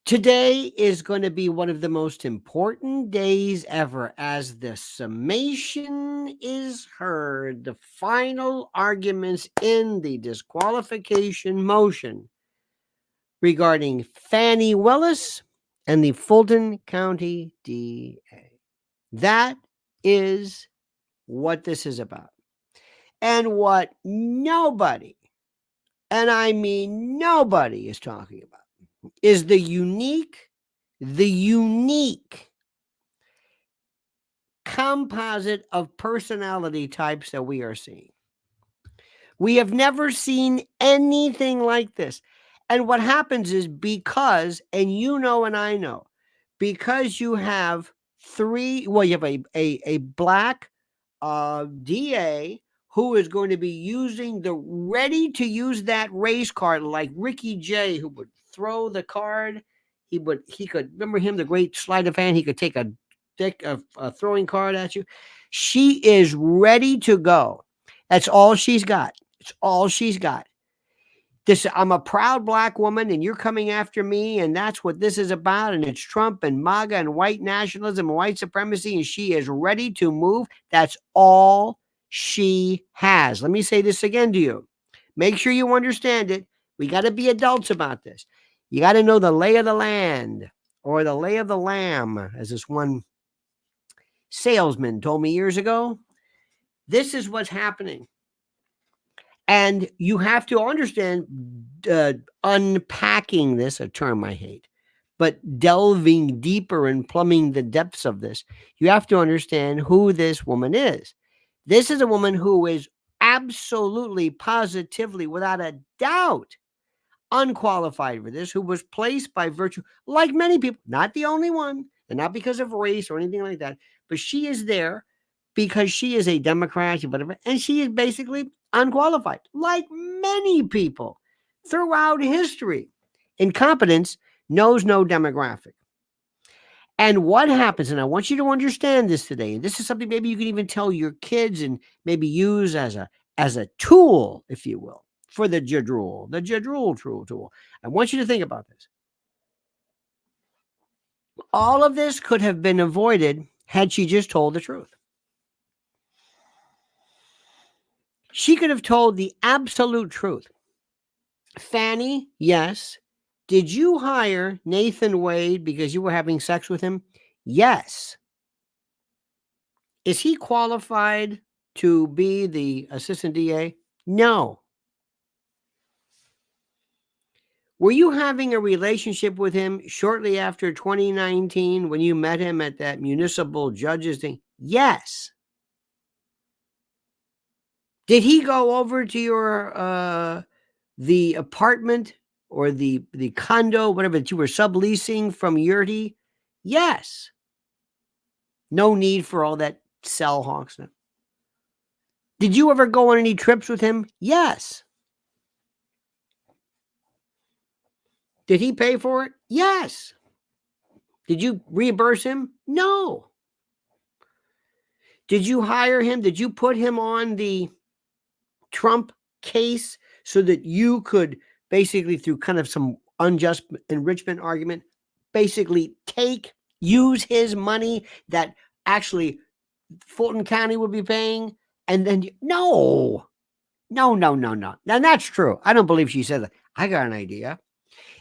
Today is going to be one of the most important days ever as the summation is heard, the final arguments in the disqualification motion regarding Fani Willis and the Fulton County DA. That is what this is about. And what nobody, and I mean nobody, is talking about is the unique composite of personality types that we are seeing. We have never seen anything like this. And what happens is because, and you know, and I know, because you have you have a black DA who is going to be using ready to use that race card like Ricky Jay, who would throw the card. He could remember him, the great sleight of hand. He could take a throwing card at you. She is ready to go. That's all she's got. It's all she's got. I'm a proud black woman and you're coming after me, and that's what this is about. And it's Trump and MAGA and white nationalism and white supremacy, and she is ready to move. That's all she has. Let me say this again to you. Make sure you understand it. We got to be adults about this. You got to know the lay of the land, or the lay of the lamb, as this one salesman told me years ago. This is what's happening. And you have to understand, unpacking this, a term I hate, but delving deeper and plumbing the depths of this, you have to understand who this woman is. This is a woman who is absolutely, positively, without a doubt, unqualified for this, who was placed by virtue, like many people, not the only one, and not because of race or anything like that, but she is there because she is a Democrat, whatever, and she is basically unqualified, like many people throughout history. Incompetence knows no demographic. And what happens, and I want you to understand this today, and this is something maybe you can even tell your kids and maybe use as a tool, if you will, for the Jadrul tool. I want you to think about this. All of this could have been avoided had she just told the truth. She could have told the absolute truth. Fani, yes. Did you hire Nathan Wade because you were having sex with him? Yes. Is he qualified to be the assistant DA? No. Were you having a relationship with him shortly after 2019 when you met him at that municipal judges thing? Yes. Did he go over to your the apartment or the condo, whatever, that you were subleasing from Yurty? Yes. No need for all that cell honk stuff. Did you ever go on any trips with him? Yes. Did he pay for it? Yes. Did you reimburse him? No. Did you hire him? Did you put him on the Trump case so that you could basically, through kind of some unjust enrichment argument, basically use his money that actually Fulton County would be paying? And then no. And that's true. I don't believe she said that. I got an idea.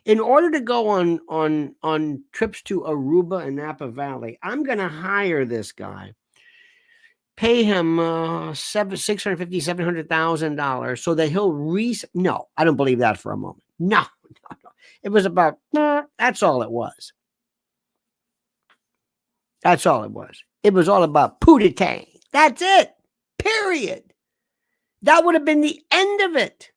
In order to go on trips to Aruba and Napa Valley, I'm going to hire this guy, pay him $650,000, $700,000 so that he'll No, I don't believe that for a moment. No. It was about, that's all it was. That's all it was. It was all about poo-de-tang. That's it. Period. That would have been the end of it.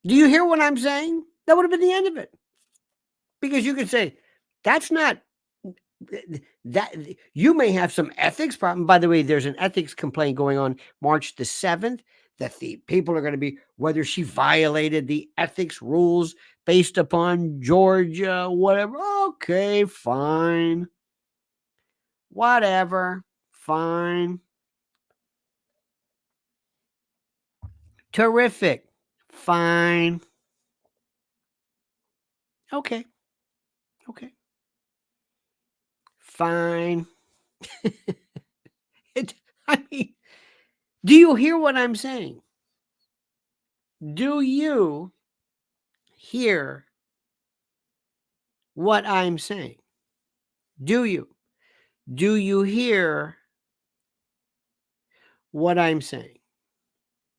Do you hear what I'm saying? That would have been the end of it. Because you could say, that's not, that you may have some ethics problem. By the way, there's an ethics complaint going on March the 7th that the people are going to be, whether she violated the ethics rules based upon Georgia, whatever. Okay, fine. Whatever. Fine. Terrific. Fine. Okay. Okay. Fine. I mean, do you hear what I'm saying? Do you hear what I'm saying? Do you? Do you hear what I'm saying?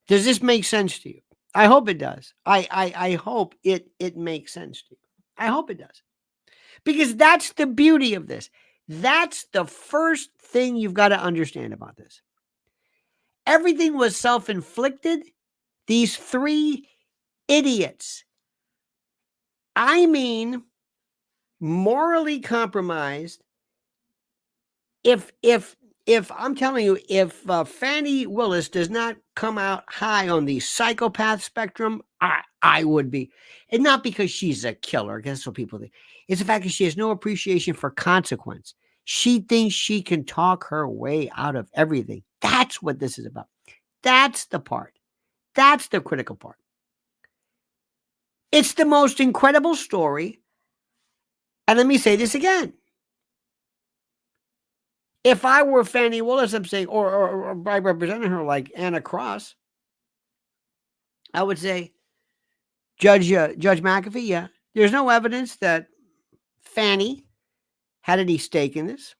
Does this make sense to you? I hope it does. I hope it makes sense to you. I hope it does. Because that's the beauty of this. That's the first thing you've got to understand about this. Everything was self-inflicted. These three idiots, I mean, morally compromised. If I'm telling you, if Fani Willis does not come out high on the psychopath spectrum, I would be. And not because she's a killer, that's what people think. It's the fact that she has no appreciation for consequence. She thinks she can talk her way out of everything. That's what this is about. That's the part. That's the critical part. It's the most incredible story. And let me say this again. If I were Fani Willis, I'm saying, or by representing her like Anna Cross, I would say, Judge McAfee, yeah, there's no evidence that Fani had any stake in this,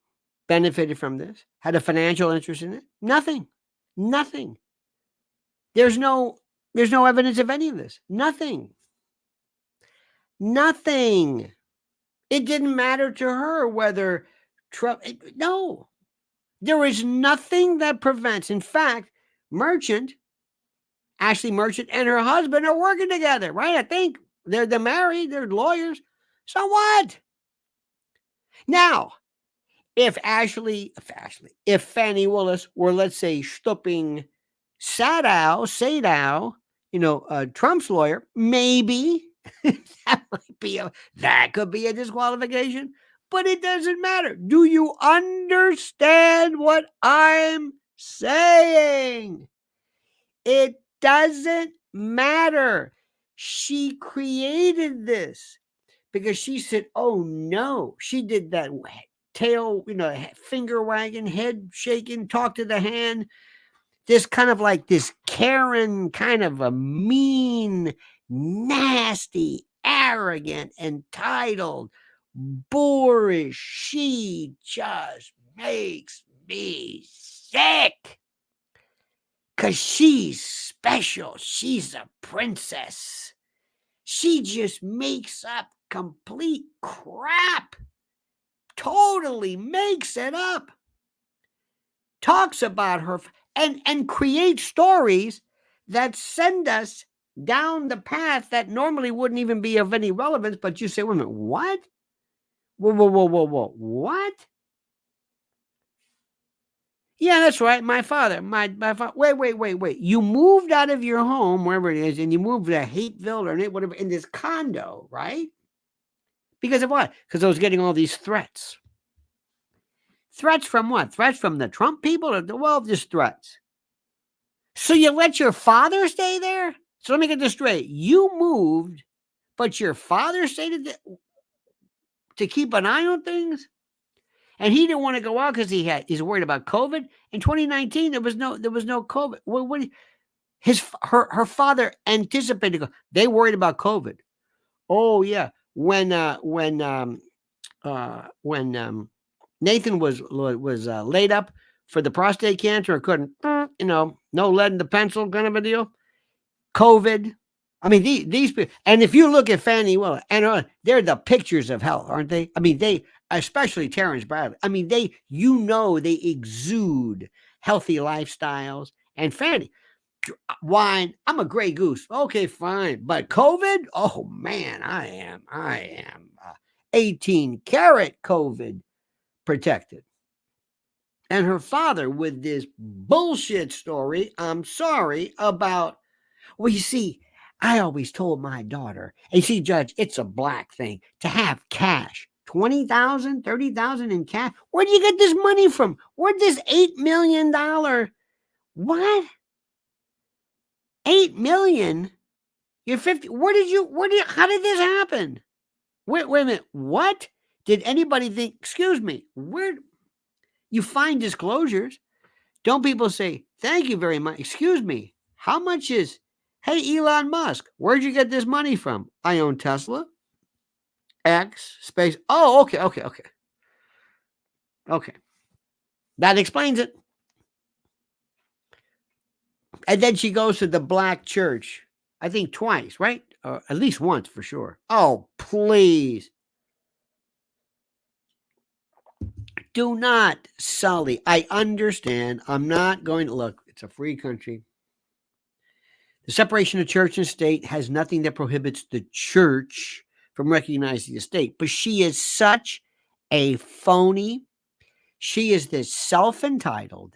benefited from this, had a financial interest in it. Nothing. Nothing. There's no evidence of any of this. Nothing. Nothing. It didn't matter to her whether Trump. No. There is nothing that prevents. In fact, Ashley Merchant and her husband are working together, right? I think they're married, they're lawyers. So what? Now, if Fani Willis were, let's say, stooping Sadow, Trump's lawyer, maybe that could be a disqualification, but it doesn't matter. Do you understand what I'm saying? It doesn't matter. She created this because she said, oh no, she did that tail, finger wagging, head shaking, talk to the hand. This kind of like this Karen, kind of a mean, nasty, arrogant, entitled, boorish. She just makes me sick. Because she's special. She's a princess. She just makes up complete crap. Totally makes it up. Talks about her and creates stories that send us down the path that normally wouldn't even be of any relevance. But you say, wait a minute, what? Whoa, what? Yeah, that's right. My father. Wait. You moved out of your home, wherever it is, and you moved to Hateville or whatever, in this condo, right? Because of what? Because I was getting all these threats. Threats from what? Threats from the Trump people? Well, just threats. So you let your father stay there? So let me get this straight. You moved, but your father stayed to keep an eye on things? And he didn't want to go out because he's worried about COVID. In 2019, there was no COVID. Her father anticipated. They worried about COVID. Oh yeah, when Nathan was laid up for the prostate cancer, couldn't, no lead in the pencil, kind of a deal. COVID. I mean, these people, and if you look at Fani Willis, and they're the pictures of health, aren't they? I mean, especially Terrence Bradley. I mean, they exude healthy lifestyles. And Fani, wine, I'm a gray goose. Okay, fine. But COVID, oh man, I am 18 karat COVID protected. And her father with this bullshit story, I'm sorry, about, well, you see, I always told my daughter, and see, Judge, it's a black thing to have cash. 20,000, 30,000 in cash. Where do you get this money from? Where'd this $8 million? What? 8 million? You're 50. How did this happen? Wait a minute. What? Did anybody think, excuse me, where you find disclosures? Don't people say, thank you very much? Excuse me, how much is, hey, Elon Musk, where'd you get this money from? I own Tesla, X, space. Oh, okay. Okay. That explains it. And then she goes to the black church, I think twice, right? Or at least once for sure. Oh, please. Do not sully. I understand. I'm not going to look. It's a free country. The separation of church and state has nothing that prohibits the church from recognizing the state. But she is such a phony. She is this self-entitled,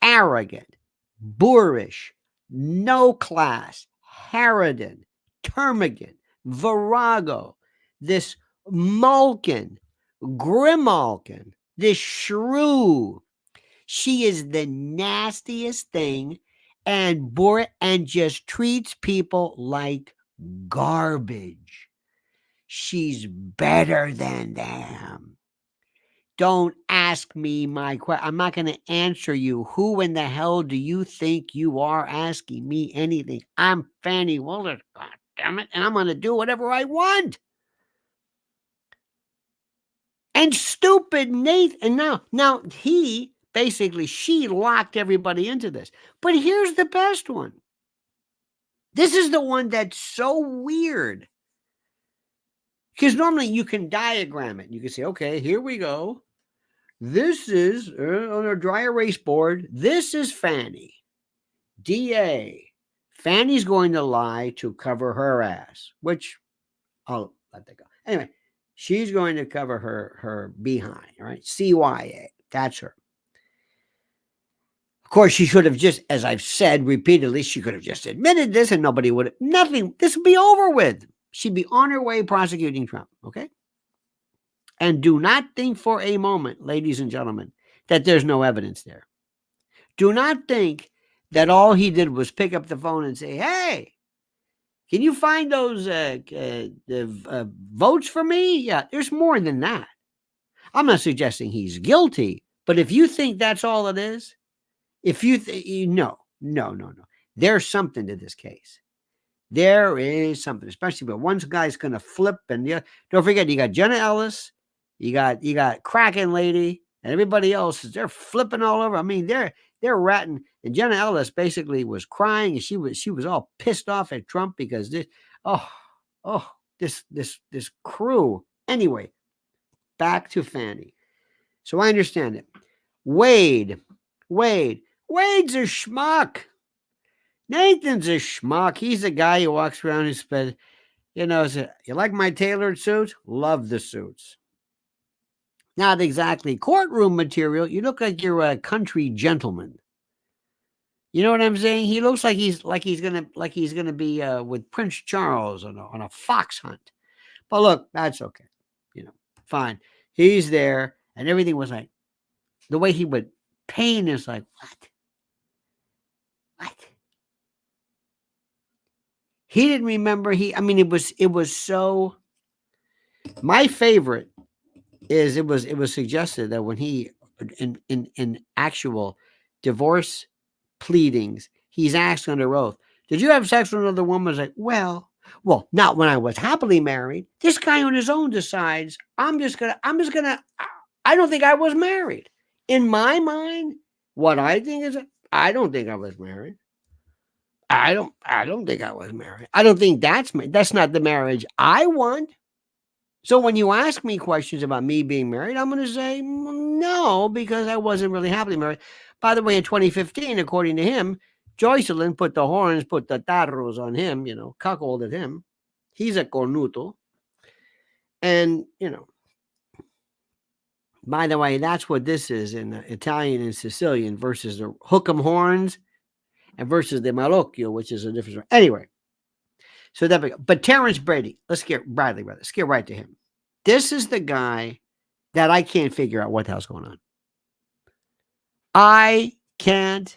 arrogant, boorish, no class, harridan, termagant, virago, this mulkin, grimalkin, this shrew. She is the nastiest thing and just treats people like garbage. She's better than them. Don't ask me my question. I'm not going to answer you. Who in the hell do you think you are asking me anything? I'm Fani Willis, God damn it, and I'm going to do whatever I want. And stupid Nathan, and now he basically, she locked everybody into this. But here's the best one. This is the one that's so weird. Because normally you can diagram it. You can say, okay, here we go. This is on a dry erase board. This is Fani. DA. Fanny's going to lie to cover her ass, which I'll let that go. Anyway, she's going to cover her behind, right? CYA. That's her. Of course, she should have just, as I've said repeatedly, she could have just admitted this and nobody would have, nothing. This would be over with. She'd be on her way prosecuting Trump, okay? And do not think for a moment, ladies and gentlemen, that there's no evidence there. Do not think that all he did was pick up the phone and say, hey, can you find those votes for me? Yeah, there's more than that. I'm not suggesting he's guilty, but if you think that's all it is, if you no. There's something to this case. There is something, especially but one guy's going to flip. And don't forget, you got Jenna Ellis, you got Kraken Lady, and everybody else. They're flipping all over. I mean, they're ratting. And Jenna Ellis basically was crying, and she was all pissed off at Trump because this crew. Anyway, back to Fani. So I understand it. Wade's a schmuck. Nathan's a schmuck. He's a guy who walks around and says, you like my tailored suits? Love the suits. Not exactly courtroom material. You look like you're a country gentleman. You know what I'm saying? He looks like he's gonna be with Prince Charles on a fox hunt. But look, that's okay. Fine. He's there, and everything was like the way he would paint is like what? He didn't remember. It was so. My favorite is it was suggested that when he in actual divorce pleadings, he's asked under oath, did you have sex with another woman? I was like, well, not when I was happily married. This guy on his own decides I don't think I was married. In my mind, what I think is I don't think I was married. I don't think I was married. I don't think that's not the marriage I want. So when you ask me questions about me being married, I'm going to say no, because I wasn't really happily married. By the way, in 2015, according to him, Joycelyn put the tarros on him, cuckolded him. He's a cornuto. And, by the way, that's what this is in Italian and Sicilian versus the hook 'em horns and versus the malocchio, which is a different. Anyway, so but Terrence Bradley, let's get right to him. This is the guy that I can't figure out what the hell's going on. I can't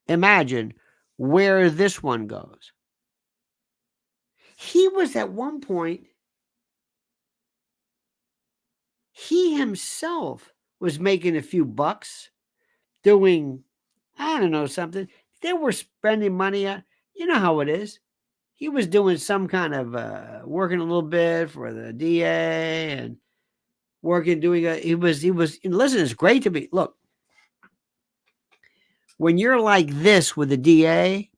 imagine where this one goes. He was at one point he himself was making a few bucks doing, I don't know, something. They were spending money on, you know how it is. He was doing some kind of working a little bit for the DA and doing and listen, it's great to be, look, when you're like this with the DA,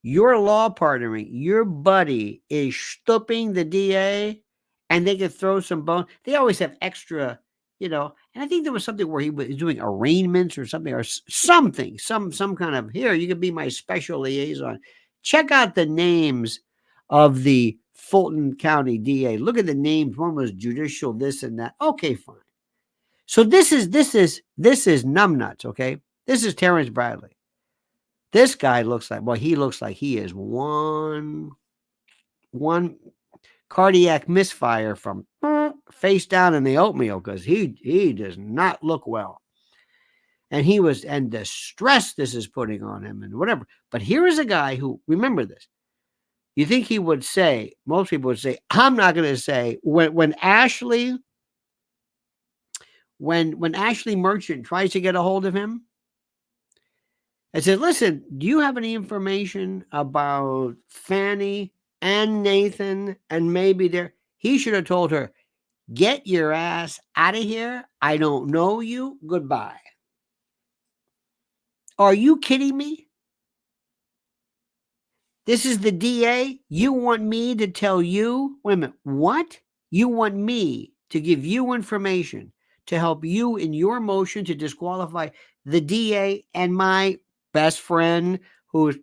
your law partner, your buddy is stooping the DA and they could throw some bone. They always have extra, and I think there was something where he was doing arraignments or something, or something, some kind of, here, you could be my special liaison. Check out the names of the Fulton County DA. Look at the names. One was judicial, this and that. Okay, fine. So this is numbnuts, okay? This is Terrence Bradley. This guy looks like, well, he looks like he is one cardiac misfire from face down in the oatmeal, because he does not look well. And and the stress this is putting on him and whatever. But here is a guy who, remember this, you think he would say, most people would say, I'm not going to say, when Ashley Merchant tries to get a hold of him, I said, listen, do you have any information about Fani and Nathan and maybe he should have told her, get your ass out of here. I don't know you. Goodbye. Are you kidding me? This is the DA. You want me to tell you, wait a minute, what? You want me to give you information to help you in your motion to disqualify the DA and my best friend who's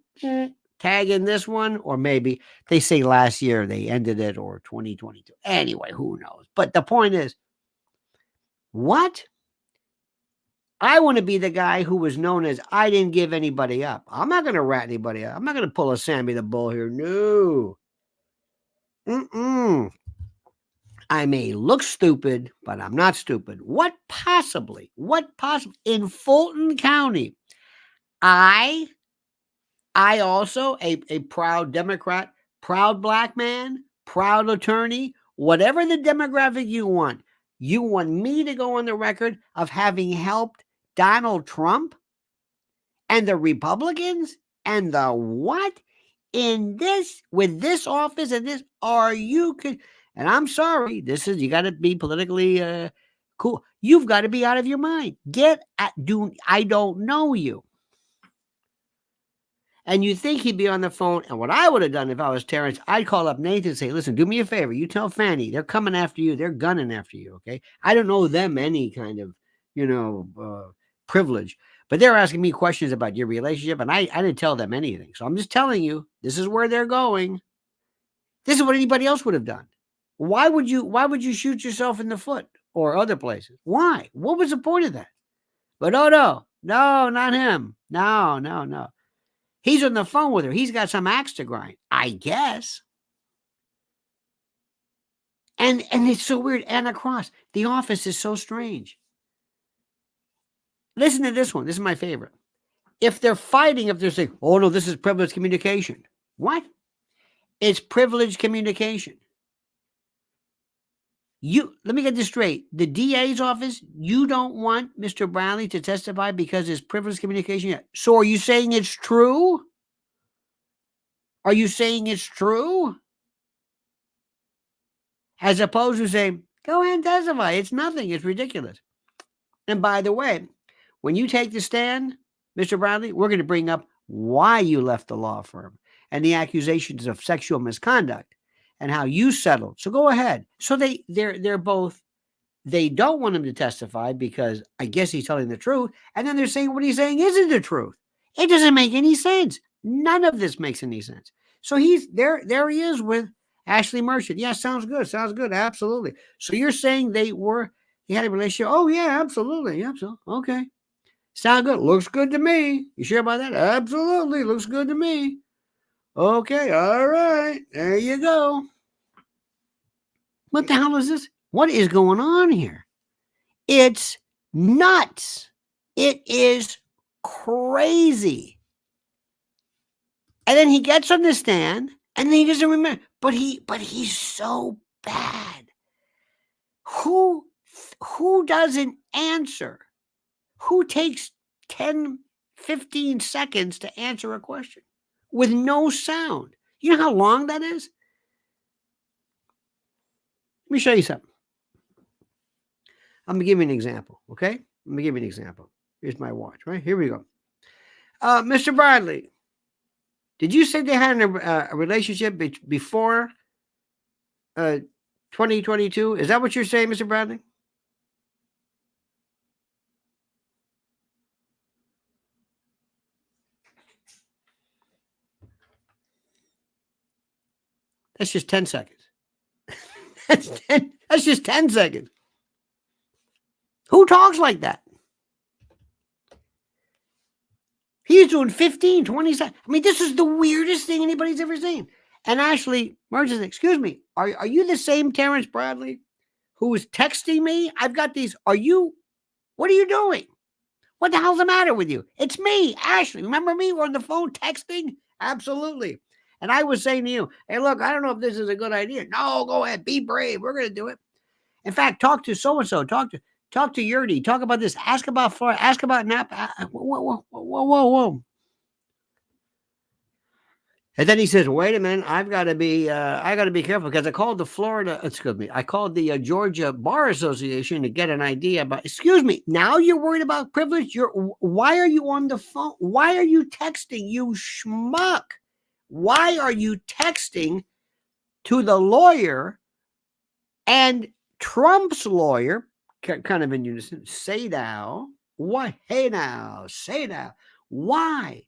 tagging this one, or maybe they say last year they ended it, or 2022. Anyway, who knows? But the point is, what? I want to be the guy who was known as, I didn't give anybody up. I'm not going to rat anybody up. I'm not going to pull a Sammy the Bull here. No. I may look stupid, but I'm not stupid. What possibly in Fulton County? I also a proud Democrat, proud black man, proud attorney, whatever the demographic you want me to go on the record of having helped Donald Trump and the Republicans and the what in this, with this office and this, are you could, and I'm sorry, this is, you got to be politically cool. You've got to be out of your mind. I don't know you. And you think he'd be on the phone. And what I would have done if I was Terrence, I'd call up Nathan and say, listen, do me a favor. You tell Fani, they're coming after you. They're gunning after you, okay? I don't know them any kind of, privilege. But they're asking me questions about your relationship, and I didn't tell them anything. So I'm just telling you, this is where they're going. This is what anybody else would have done. Why would you shoot yourself in the foot or other places? Why? What was the point of that? But no, not him. No. He's on the phone with her. He's got some axe to grind, I guess. And it's so weird. Anna Cross, The Office is so strange. Listen to this one. This is my favorite. If they're fighting, if they're saying, oh no, this is privileged communication. What? It's privileged communication. Let me get this straight. The DA's office, you don't want Mr. Bradley to testify because it's privileged communication. So are you saying it's true? Are you saying it's true? As opposed to saying, go ahead and testify. It's nothing. It's ridiculous. And by the way, when you take the stand, Mr. Bradley, we're going to bring up why you left the law firm and the accusations of sexual misconduct and how you settled. So go ahead. So they're both, they don't want him to testify because I guess he's telling the truth. And then they're saying what he's saying isn't the truth. It doesn't make any sense. None of this makes any sense. So he's there. There he is with Ashley Merchant. Yeah, sounds good. Absolutely. So you're saying they had a relationship? Oh yeah, absolutely. Yeah, so okay. Sound good. Looks good to me. You sure about that? Absolutely. Looks good to me. Okay. All right. There you go. What the hell is this? What is going on here? It's nuts. It is crazy. And then he gets on the stand and then he doesn't remember. But he's so bad. Who doesn't answer? Who takes 10, 15 seconds to answer a question with no sound? You know how long that is? Let me show you something. I'm going to give you an example, okay? Let me give you an example. Here's my watch, right? Here we go. Mr. Bradley, did you say they had a relationship before 2022? Is that what you're saying, Mr. Bradley? That's just 10 seconds. That's just 10 seconds. Who talks like that? He's doing 15, 20 seconds. I mean, this is the weirdest thing anybody's ever seen. And Ashley Merchant says, excuse me, are you the same Terrence Bradley who was texting me? I've got these. What are you doing? What the hell's the matter with you? It's me, Ashley. Remember me? We're on the phone texting? Absolutely. And I was saying to you, hey, look, I don't know if this is a good idea. No, go ahead. Be brave. We're going to do it. In fact, talk to so-and-so. Talk to Yurdi. Talk about this. Ask about Florida. Ask about Napa. Whoa. And then he says, wait a minute, I got to be careful because I called the Georgia Bar Association to get an idea about, excuse me, now you're worried about privilege? Why are you on the phone? Why are you texting, you schmuck? Why are you texting to the lawyer and Trump's lawyer, kind of in unison, say now, what? Hey now, say now. Why?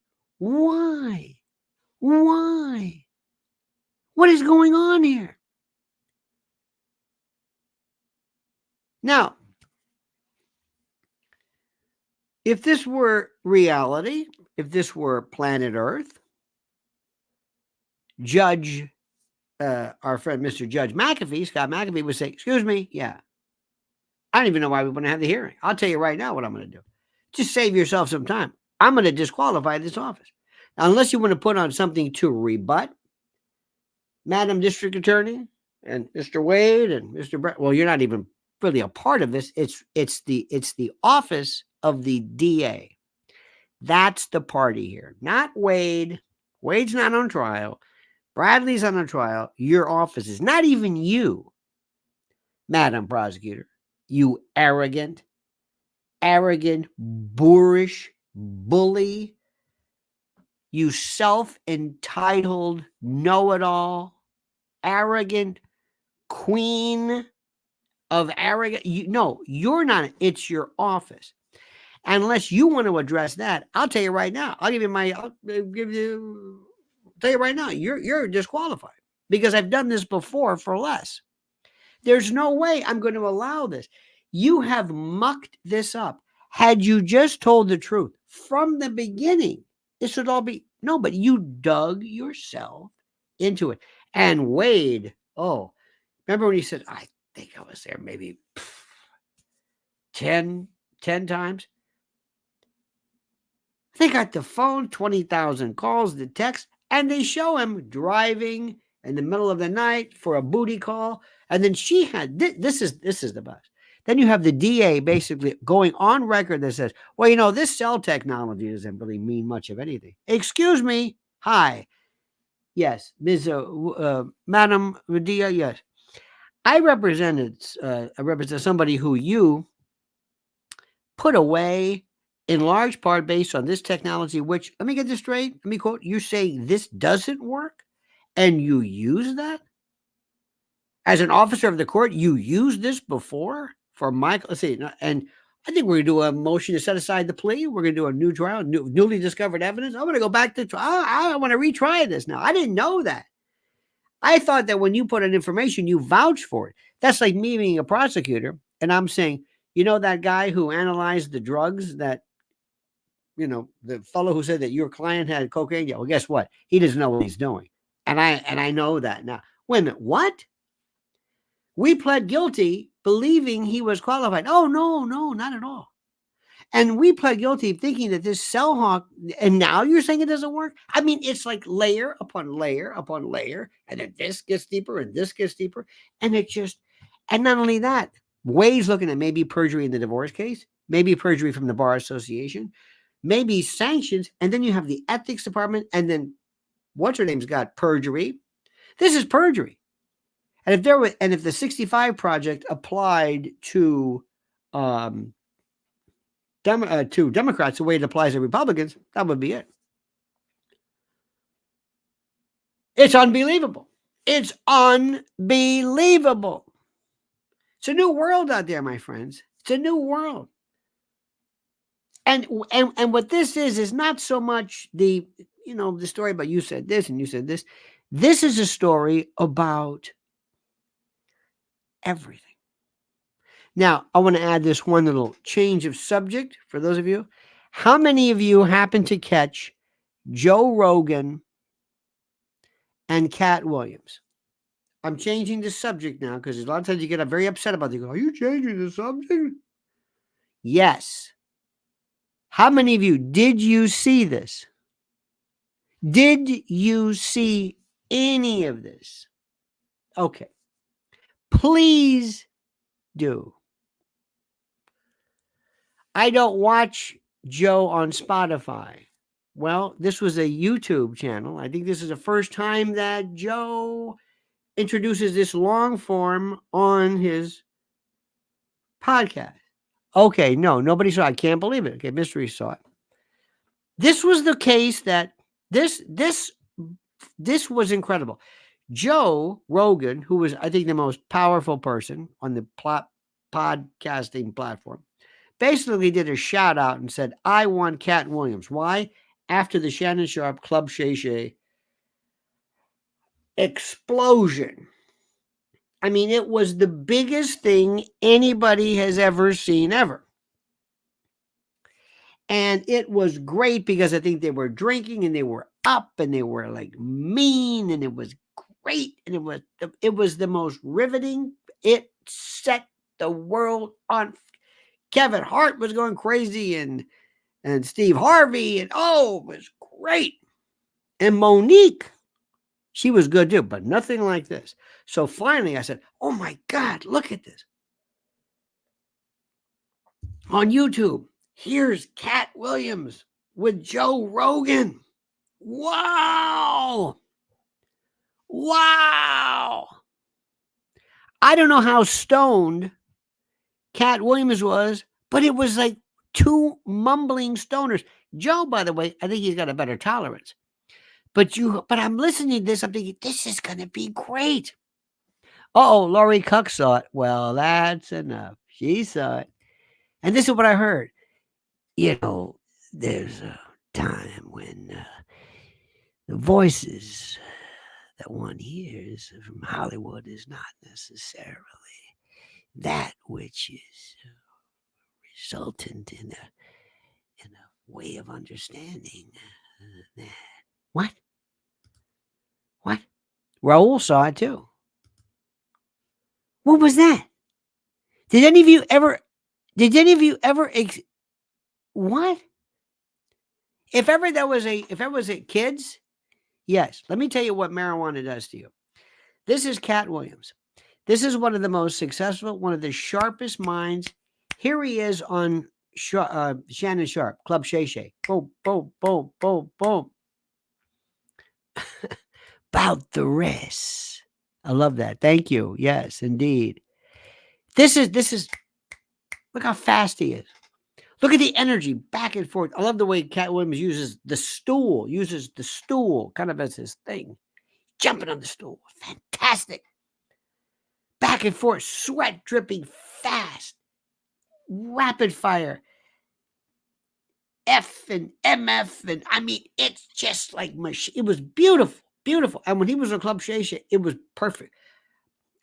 What is going on here? Now, if this were reality, if this were planet Earth, Judge, our friend Mr. Judge McAfee, Scott McAfee, would say, excuse me, yeah. I don't even know why we want to have the hearing. I'll tell you right now what I'm going to do. Just save yourself some time. I'm going to disqualify this office. Now, unless you want to put on something to rebut, Madam District Attorney and Mr. Wade and Mr. Brett, well, you're not even really a part of this. It's the office of the DA. That's the party here. Not Wade. Wade's not on trial. Bradley's on a trial. Your office is not even you, Madam Prosecutor. You arrogant, boorish bully. You self-entitled, know-it-all, arrogant queen of arrogant. You're not. It's your office. Unless you want to address that, I'll tell you right now. Tell you right now, you're disqualified because I've done this before for less. There's no way I'm going to allow this. You have mucked this up. Had you just told the truth from the beginning, this would all be, no, but you dug yourself into it. And Wade, remember when he said, I think I was there maybe 10 times? They got the phone, 20,000 calls, the text, and they show him driving in the middle of the night for a booty call. And then she had, this is the best. Then you have the DA basically going on record that says, well, this cell technology doesn't really mean much of anything. Excuse me. Hi. Yes. Ms. Madam Radia. Yes. I represent somebody who you put away in large part based on this technology, which, let me get this straight. Let me quote, you say this doesn't work and you use that? As an officer of the court, you used this before for Michael. Let's see. And I think we're going to do a motion to set aside the plea. We're going to do a new trial, newly discovered evidence. I'm going to go back to trial. I want to retry this now. I didn't know that. I thought that when you put in information, you vouch for it. That's like me being a prosecutor. And I'm saying, that guy who analyzed the drugs that, the fellow who said that your client had cocaine. Yeah, well, guess what? He doesn't know what he's doing. And I know that now. Wait a minute. What? We pled guilty believing he was qualified. Oh, no, not at all. And we pled guilty thinking that this cell hawk, and now you're saying it doesn't work? I mean, it's like layer upon layer upon layer, and then this gets deeper and this gets deeper. And and not only that, Wade's looking at maybe perjury in the divorce case, maybe perjury from the Bar Association, maybe sanctions, and then you have the ethics department, and then what's her name's got perjury. This is perjury. And if the 65 Project applied to Democrats the way it applies to Republicans, that would be it. It's unbelievable. It's unbelievable. It's a new world out there, my friends. It's a new world. And what this is not so much the story about you said this and you said this. This is a story about everything. Now, I want to add this one little change of subject for those of you. How many of you happen to catch Joe Rogan and Katt Williams? I'm changing the subject now because a lot of times you get very upset about it. You go, are you changing the subject? Yes. How many of you, did you see this? Did you see any of this? Okay. Please do. I don't watch Joe on Spotify. Well, this was a YouTube channel. I think this is the first time that Joe introduces this long form on his podcast. Okay, no, nobody saw it. I can't believe it. Okay, Mystery saw it. This was the case that this was incredible. Joe Rogan, who was, I think, the most powerful person on the podcasting platform, basically did a shout out and said, I want Katt Williams. Why? After the Shannon Sharpe Club Shay Shay explosion. I mean, it was the biggest thing anybody has ever seen ever. And it was great because I think they were drinking and they were up and they were like mean and it was great. And it was the most riveting. It set the world on. Kevin Hart was going crazy and Steve Harvey and it was great. And Monique, she was good too, but nothing like this. So finally I said, oh my God, look at this. On YouTube, here's Katt Williams with Joe Rogan. Wow. Wow. I don't know how stoned Katt Williams was, but it was like two mumbling stoners. Joe, by the way, I think he's got a better tolerance. But I'm listening to this, I'm thinking, this is going to be great. Laurie Cuck saw it. Well, that's enough. She saw it. And this is what I heard. There's a time when the voices that one hears from Hollywood is not necessarily that which is resultant in a way of understanding that. What? Raul saw it too. What was that? Did any of you ever what? If ever was a kids, yes. Let me tell you what marijuana does to you. This is Katt Williams. This is one of the most successful, one of the sharpest minds. Here he is on Shannon Sharpe, Club Shay Shay. Boom, boom, boom, boom, boom. About the rest. I love that. Thank you. Yes, indeed. This is, look how fast he is. Look at the energy back and forth. I love the way Katt Williams uses the stool kind of as his thing. Jumping on the stool. Fantastic. Back and forth, sweat dripping fast. Rapid fire. F and MF. And I mean, it's just like it was beautiful. Beautiful. And when he was on Club Shay Shay, it was perfect.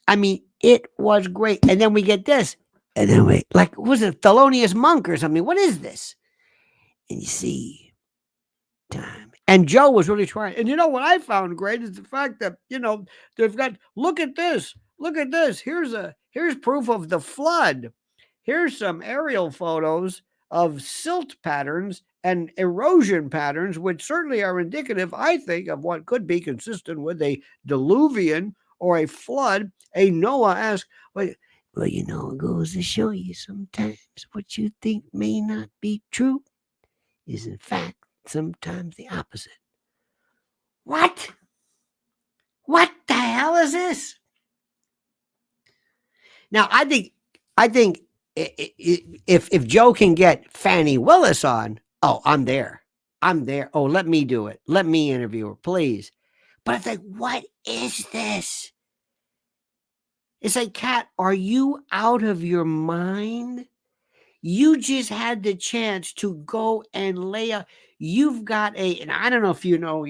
I mean, it was great. And then we get this. And then was it Thelonious Monk or something? What is this? And you see time. And Joe was really trying. And what I found great is the fact that, they've got, look at this. Look at this. Here's proof of the flood. Here's some aerial photos of silt patterns and erosion patterns, which certainly are indicative, I think, of what could be consistent with a diluvian or a flood, a Noah-esque. Well, it goes to show you sometimes what you think may not be true is in fact sometimes the opposite. What? What the hell is this? Now, I think if Joe can get Fani Willis on, oh, I'm there. I'm there. Oh, let me do it. Let me interview her, please. But it's like, what is this? It's like, Katt, are you out of your mind? You just had the chance to go and lay out. You've got and I don't know if you know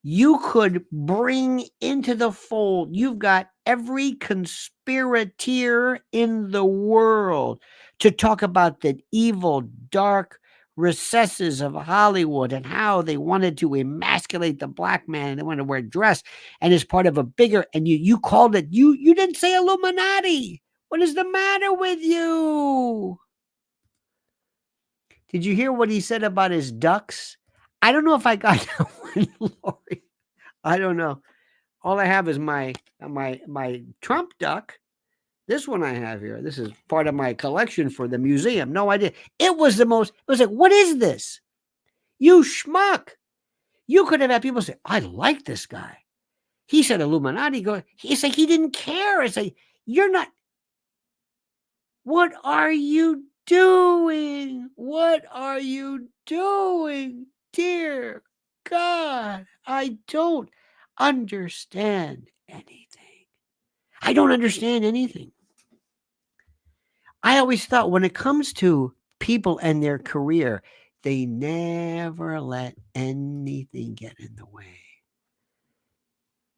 you could bring into the fold, you've got every conspirator in the world to talk about the evil, dark recesses of Hollywood and how they wanted to emasculate the black man and they wanted to wear a dress and as part of a bigger, and you called it, you didn't say Illuminati. What is the matter with you? Did you hear what he said about his ducks? I don't know if I got that one, Lori. I don't know. All I have is my Trump duck. This one I have here. This is part of my collection for the museum. No idea. It was like, what is this? You schmuck. You could have had people say, I like this guy. He said Illuminati. It's like he didn't care. It's like, you're not. What are you doing? What are you doing? Dear God, I don't understand anything. I don't understand anything. I always thought when it comes to people and their career, they never let anything get in the way.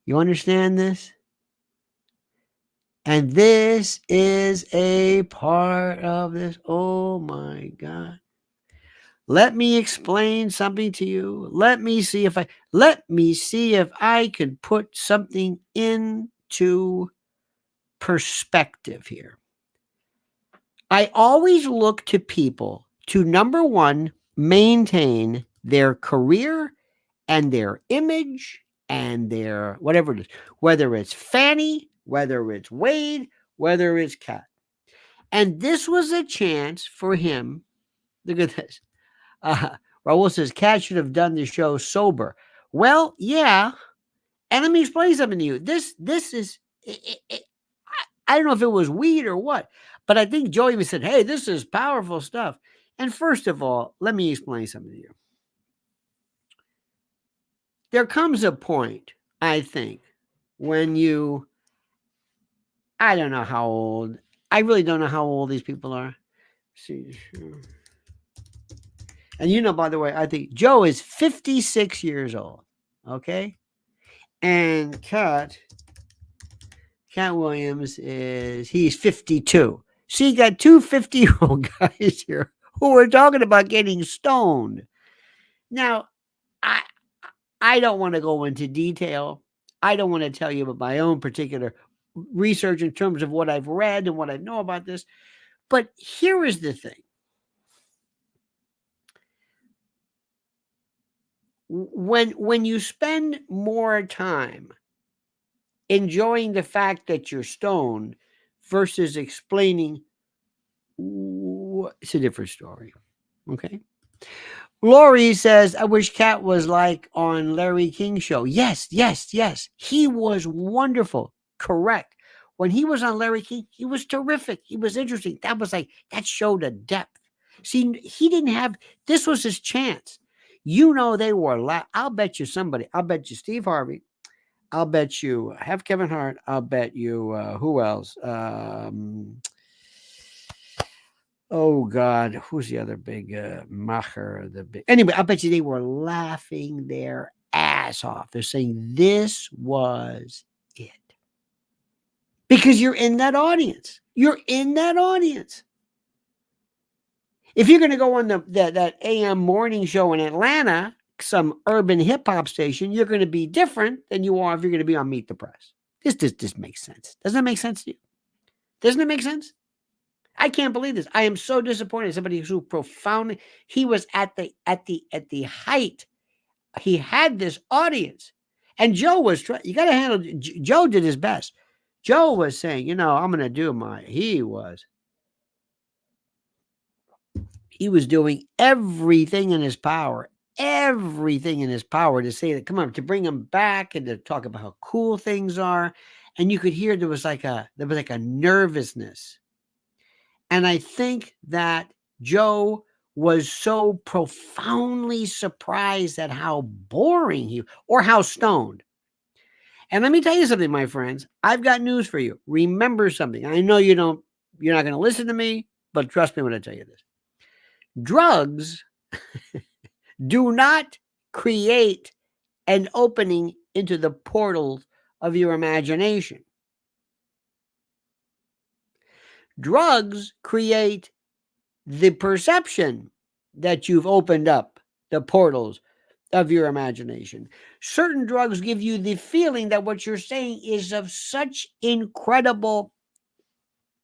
You understand this? And this is a part of this. Oh my God. Let me explain something to you. Let me see if I can put something into perspective here. I always look to people to, number one, maintain their career and their image and their whatever it is, whether it's Fani, whether it's Wade, whether it's Katt. And this was a chance for him. Look at this. Raul says Katt should have done the show sober. Well, yeah. And let me explain something to you. This is, I don't know if it was weed or what, but I think Joe even said, hey, this is powerful stuff. And first of all, let me explain something to you. There comes a point, I think, when I don't know how old, I really don't know how old these people are. See, and by the way, I think Joe is 56 years old. Okay. And Katt Williams he's 52. So you got two 50-year-old guys here who are talking about getting stoned. Now, I don't want to go into detail. I don't want to tell you about my own particular research in terms of what I've read and what I know about this. But here is the thing. When you spend more time enjoying the fact that you're stoned versus explaining, it's a different story. Okay. Lori says, I wish Katt was like on Larry King's show. Yes. He was wonderful. Correct. When he was on Larry King, he was terrific. He was interesting. That showed a depth. See, he didn't have, this was his chance. They were, I'll bet you Steve Harvey. I'll bet you have Kevin Hart. I'll bet you, who else? Oh God, who's the other big macher? Anyway, I bet you they were laughing their ass off. They're saying this was it because you're in that audience. If you're going to go on that AM morning show in Atlanta, some urban hip hop station, you're going to be different than you are if you're going to be on Meet the Press. This makes sense. Doesn't it make sense to you? Doesn't it make sense? I can't believe this. I am so disappointed. Somebody who profoundly, he was at the height. He had this audience, and Joe was trying. You got to handle. Joe did his best. Joe was saying, I'm going to do he was doing everything in his power to say that, come on, to bring him back and to talk about how cool things are. And you could hear there was like a nervousness. And I think that Joe was so profoundly surprised at how boring or how stoned. And let me tell you something, my friends. I've got news for you. Remember something. I know you're not going to listen to me, but trust me when I tell you this. Drugs do not create an opening into the portals of your imagination. Drugs create the perception that you've opened up the portals of your imagination. Certain drugs give you the feeling that what you're saying is of such incredible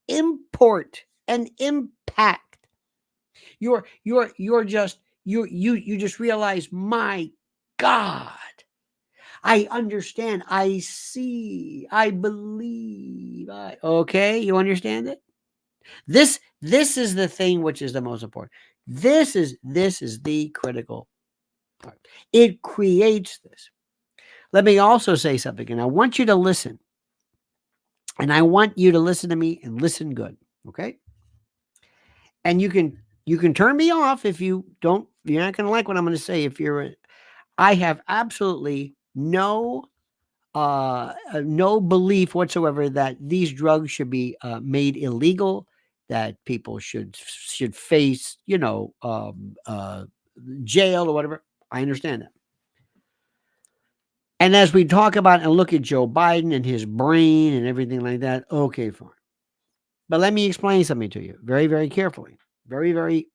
import and impact. You just realize, my God, I understand, I see, I believe. Okay, you understand it? This is the thing which is the most important. This is the critical part. It creates this. Let me also say something, and I want you to listen. And I want you to listen to me and listen good, okay? And you can turn me off if you're not going to like what I'm going to say. I have absolutely no belief whatsoever that these drugs should be made illegal, that people should face, jail or whatever. I understand that. And as we talk about and look at Joe Biden and his brain and everything like that, okay, fine. But let me explain something to you very, very carefully, very, very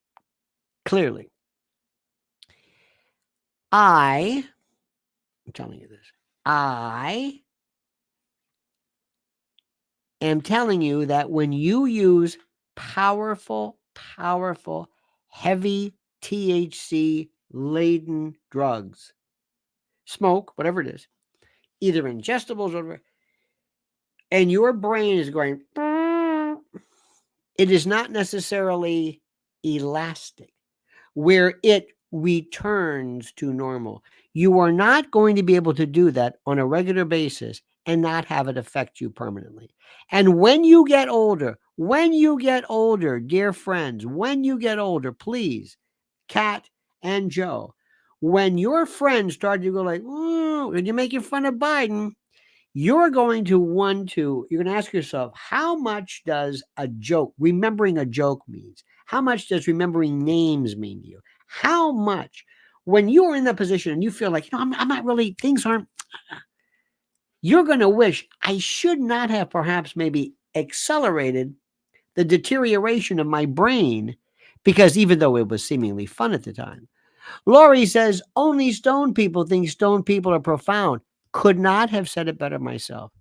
clearly. I'm telling you this. I am telling you that when you use powerful, heavy THC laden drugs, smoke, whatever it is, either ingestibles or whatever, and your brain is going, it is not necessarily elastic where it returns to normal. You are not going to be able to do that on a regular basis and not have it affect you permanently. And when you get older, dear friends, when you get older, please, Katt and Joe, when your friends start to go like, "Ooh, you're making fun of Biden," you're going to ask yourself, how much does remembering a joke means? How much does remembering names mean to you? How much? When you're in that position and you feel like, I'm not really, things aren't, you're going to wish I should not have perhaps maybe accelerated the deterioration of my brain, because even though it was seemingly fun at the time. Laurie says, only stoned people think stoned people are profound. Could not have said it better myself.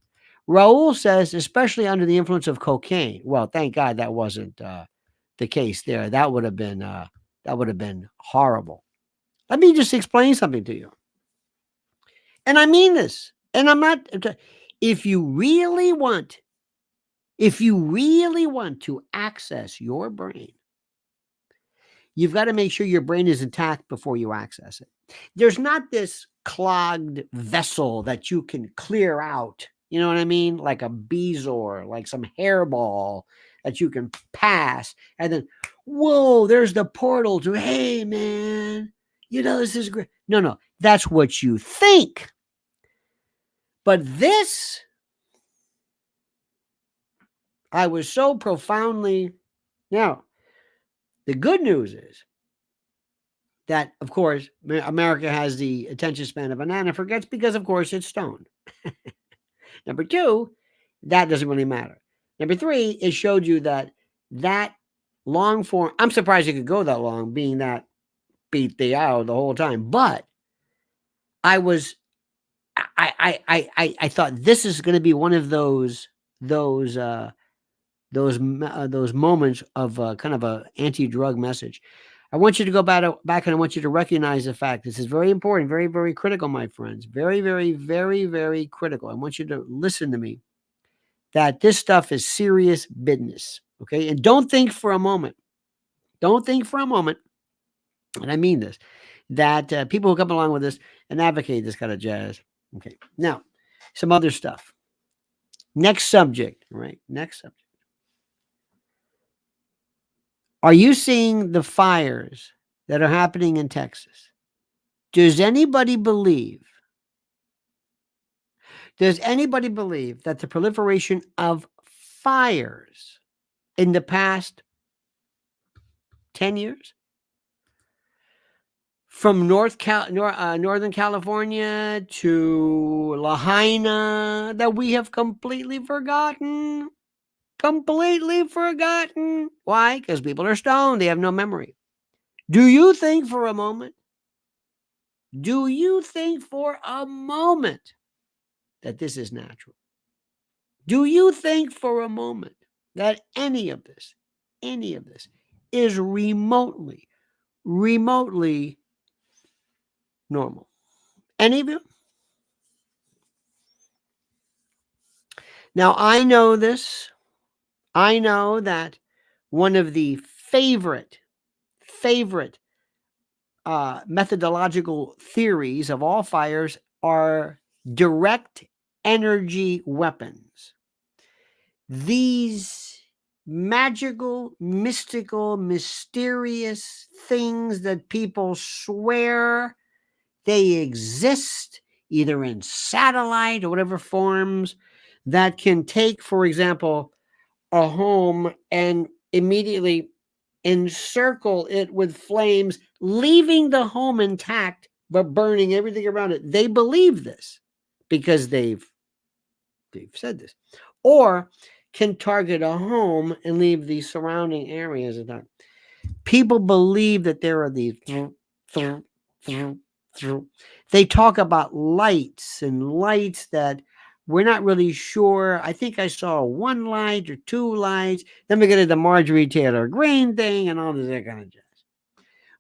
Raul says, especially under the influence of cocaine. Well, thank God that wasn't the case there. That would have been horrible. Let me just explain something to you. And I mean this. And I'm not, if you really want to access your brain, you've got to make sure your brain is intact before you access it. There's not this clogged vessel that you can clear out. You know what I mean? Like a Bezor, like some hairball that you can pass. And then, whoa, there's the portal to, hey, man, this is great. No, that's what you think. But this, I was so profoundly, now, the good news is that, of course, America has the attention span of a banana forgets because, of course, it's stoned. Number two, that doesn't really matter. Number three, it showed you that long form, I'm surprised it could go that long, being that beat the out the whole time. But I thought this is going to be one of those moments of kind of a anti-drug message. I want you to go back and I want you to recognize the fact this is very important, very, very critical, my friends. Very, very, very, very critical. I want you to listen to me that this stuff is serious business. Okay. And don't think for a moment, and I mean this, that people who come along with this and advocate this kind of jazz. Okay. Now, some other stuff. Next subject, right? Next subject. Are you seeing the fires that are happening in Texas? Does anybody believe that the proliferation of fires in the past 10 years from Northern California to Lahaina that we have completely forgotten? Completely forgotten. Why? Because people are stoned. They have no memory. Do you think for a moment that this is natural? Do you think for a moment that any of this is remotely normal? Any of you? Now, I know this. I know that one of the favorite methodological theories of all fires are direct energy weapons. These magical, mystical, mysterious things that people swear they exist, either in satellite or whatever forms, that can take, for example, a home and immediately encircle it with flames, leaving the home intact, but burning everything around it. They believe this because they've said this. Or can target a home and leave the surrounding areas intact. People believe that there are these. They talk about lights that we're not really sure. I think I saw one light or two lights. Then we get into the Marjorie Taylor Greene thing and all this that kind of jazz.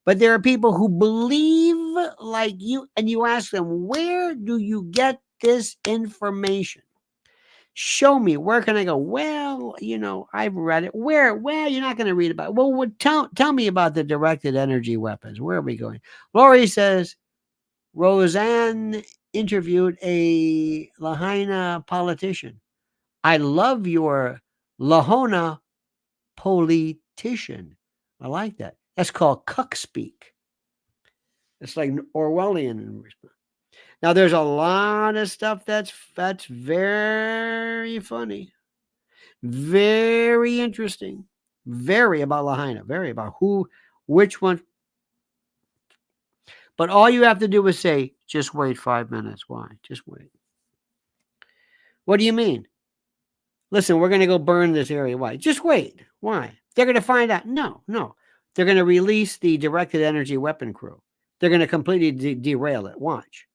But there are people who believe like you, and you ask them, where do you get this information? Show me. Where can I go? Well, I've read it. Where? Well, you're not going to read about it. Well, tell me about the directed energy weapons. Where are we going? Lori says, Roseanne interviewed a Lahaina politician. I love your Lahona politician. I like that. That's called cuck speak. It's like Orwellian. Now, there's a lot of stuff that's very funny, very interesting, very about Lahaina, very about which one. But all you have to do is say, just wait 5 minutes. Why? Just wait. What do you mean? Listen, we're going to go burn this area. Why? Just wait. Why? They're going to find out. No. They're going to release the directed energy weapon crew. They're going to completely derail it. Watch.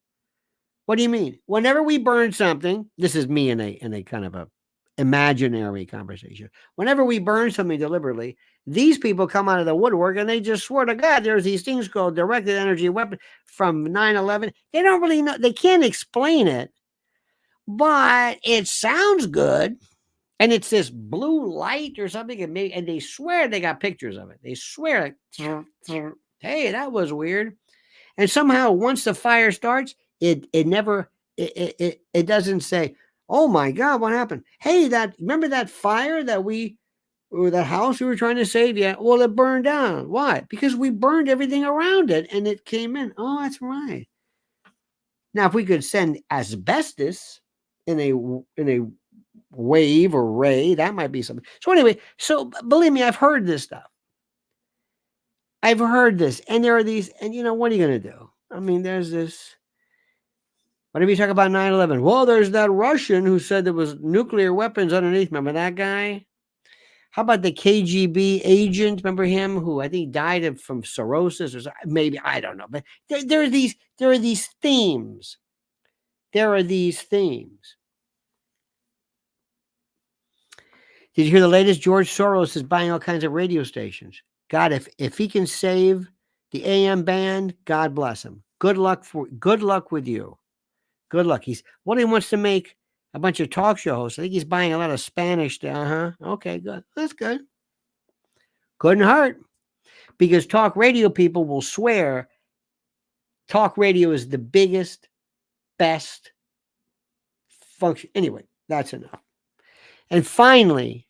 What do you mean? Whenever we burn something, this is me in a kind of a imaginary conversation. Whenever we burn something deliberately, these people come out of the woodwork and they just swear to God, there's these things called directed energy weapon from 9/11. They don't really know. They can't explain it, but it sounds good. And it's this blue light or something. And they swear they got pictures of it. They swear, hey, that was weird. And somehow once the fire starts, it doesn't say, oh my God, what happened? Hey, remember that fire or that house we were trying to save? Yeah. Well, it burned down. Why? Because we burned everything around it and it came in. Oh, that's right. Now, if we could send asbestos in a wave or ray, that might be something. So anyway, believe me, I've heard this stuff. I've heard this, and there are these, and what are you going to do? I mean, there's this. Whenever you talk about 9/11, well, there's that Russian who said there was nuclear weapons underneath. Remember that guy? How about the KGB agent? Remember him who I think died from cirrhosis or maybe, I don't know. But there are these themes. There are these themes. Did you hear the latest? George Soros is buying all kinds of radio stations. God, if he can save the AM band, God bless him. Good luck with you. Good luck. He wants to make a bunch of talk show hosts. I think he's buying a lot of Spanish. Okay, good. That's good. Couldn't hurt, because talk radio people will swear talk radio is the biggest, best function. Anyway, that's enough. And finally,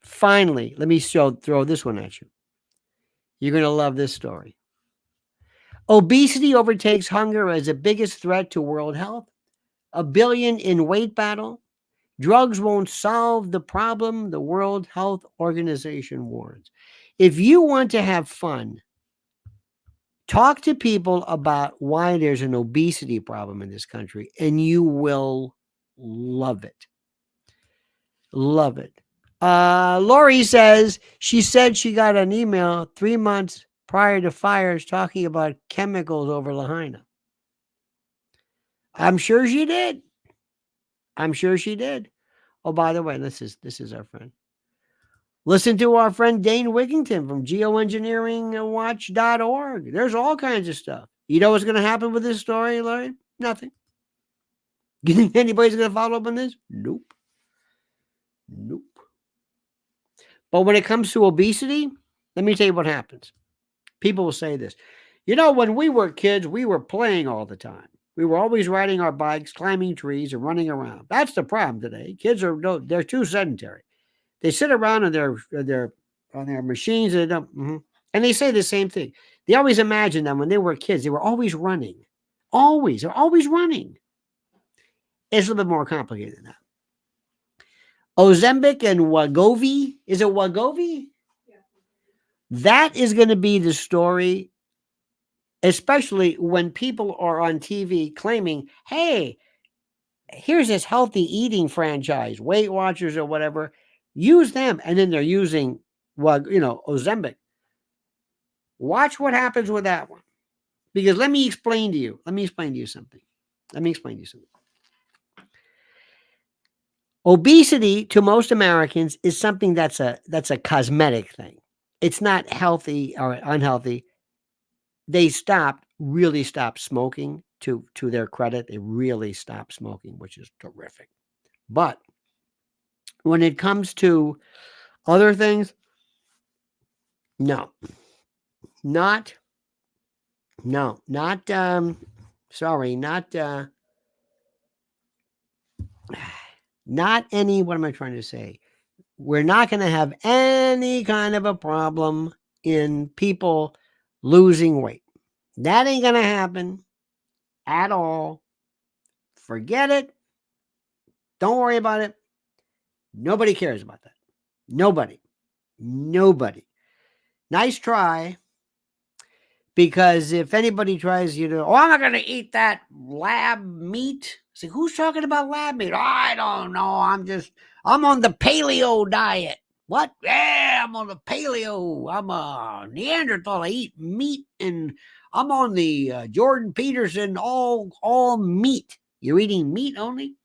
let me throw this one at you. You're going to love this story. Obesity overtakes hunger as the biggest threat to world health. $1 billion in weight battle. Drugs won't solve the problem, the World Health Organization warns. If you want to have fun, talk to people about why there's an obesity problem in this country, and you will love it. Love it. Lori says she said she got an email 3 months prior to fires talking about chemicals over Lahaina. I'm sure she did. Oh, by the way, this is our friend. Listen to our friend Dane Wigington from geoengineeringwatch.org. There's all kinds of stuff. You know what's going to happen with this story, Larry? Nothing. You think anybody's going to follow up on this? Nope. But when it comes to obesity, let me tell you what happens. People will say this. When we were kids, we were playing all the time. We were always riding our bikes, climbing trees, and running around. That's the problem today. Kids they're too sedentary. They sit around on their machines and they say the same thing. They always imagine that when they were kids, they were always running. They're always running. It's a little bit more complicated than that. Ozempic and Wegovy. Is it Wegovy? Yeah. That is going to be the story, especially when people are on TV claiming, hey, here's this healthy eating franchise, Weight Watchers or whatever. Use them. And then they're using, Ozempic. Watch what happens with that one. Because let me explain to you something. Obesity to most Americans is something that's a cosmetic thing. It's not healthy or unhealthy. They really stopped smoking. To their credit, they really stopped smoking, which is terrific. But when it comes to other things, not any, what am I trying to say? We're not going to have any kind of a problem in people losing weight. That ain't going to happen at all. Forget it. Don't worry about it. Nobody cares about that. Nobody. Nice try. Because if anybody tries I'm not going to eat that lab meat. See, who's talking about lab meat? I don't know. I'm on the paleo diet. What? Yeah, I'm on the paleo. I'm a Neanderthal. I eat meat, and I'm on the Jordan Peterson all meat. You're eating meat only?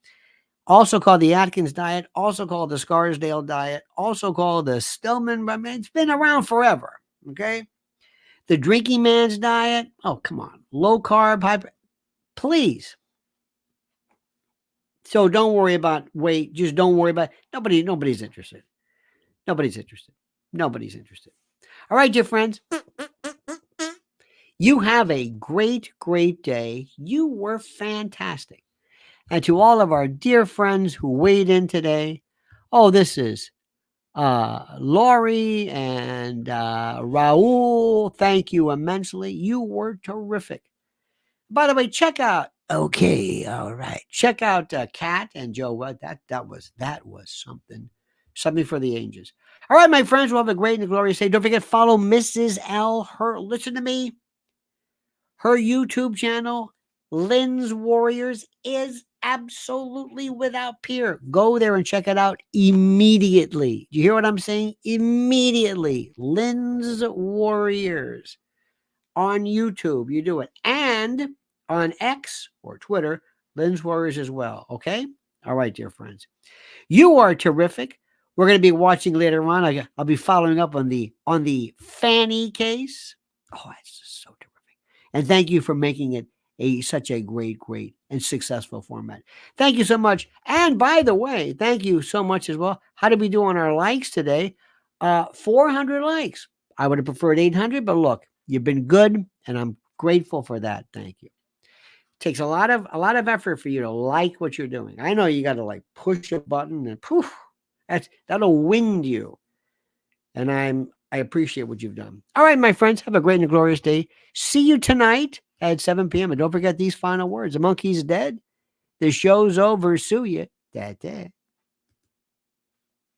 Also called the Atkins diet, also called the Scarsdale diet, also called the Stillman. I mean, it's been around forever, okay? The drinking man's diet. Oh, come on. Low carb, please. So don't worry about weight. Just don't worry about it. Nobody's interested. All right, dear friends. You have a great, great day. You were fantastic. And to all of our dear friends who weighed in today, this is Lori and Raul. Thank you immensely. You were terrific. By the way, check out. Okay, all right. Check out Katt and Joe. That was something for the ages. All right, my friends. We'll have a great and glorious day. Don't forget, follow Mrs. L. Listen to me. Her YouTube channel, Lynn's Warriors, is absolutely without peer. Go there and check it out immediately. Do you hear what I'm saying? Immediately. Lynn's Warriors on YouTube. You do it. And on X or Twitter, Lynn's Warriors as well. Okay? All right, dear friends. You are terrific. We're going to be watching later on. I'll be following up on the Fani case. Oh, that's just so terrific. And thank you for making it such a great, great and successful format. Thank you so much. And by the way, thank you so much as well. How did we do on our likes today? 400 likes. I would have preferred 800, but look, you've been good, and I'm grateful for that. Thank you. Takes a lot of effort for you to like what you're doing. I know you got to like push a button and poof, that'll wind you. And I appreciate what you've done. All right, my friends, have a great and glorious day. See you tonight at 7 p.m. And don't forget these final words. The monkey's dead. The show's over. Sue you. Da-da.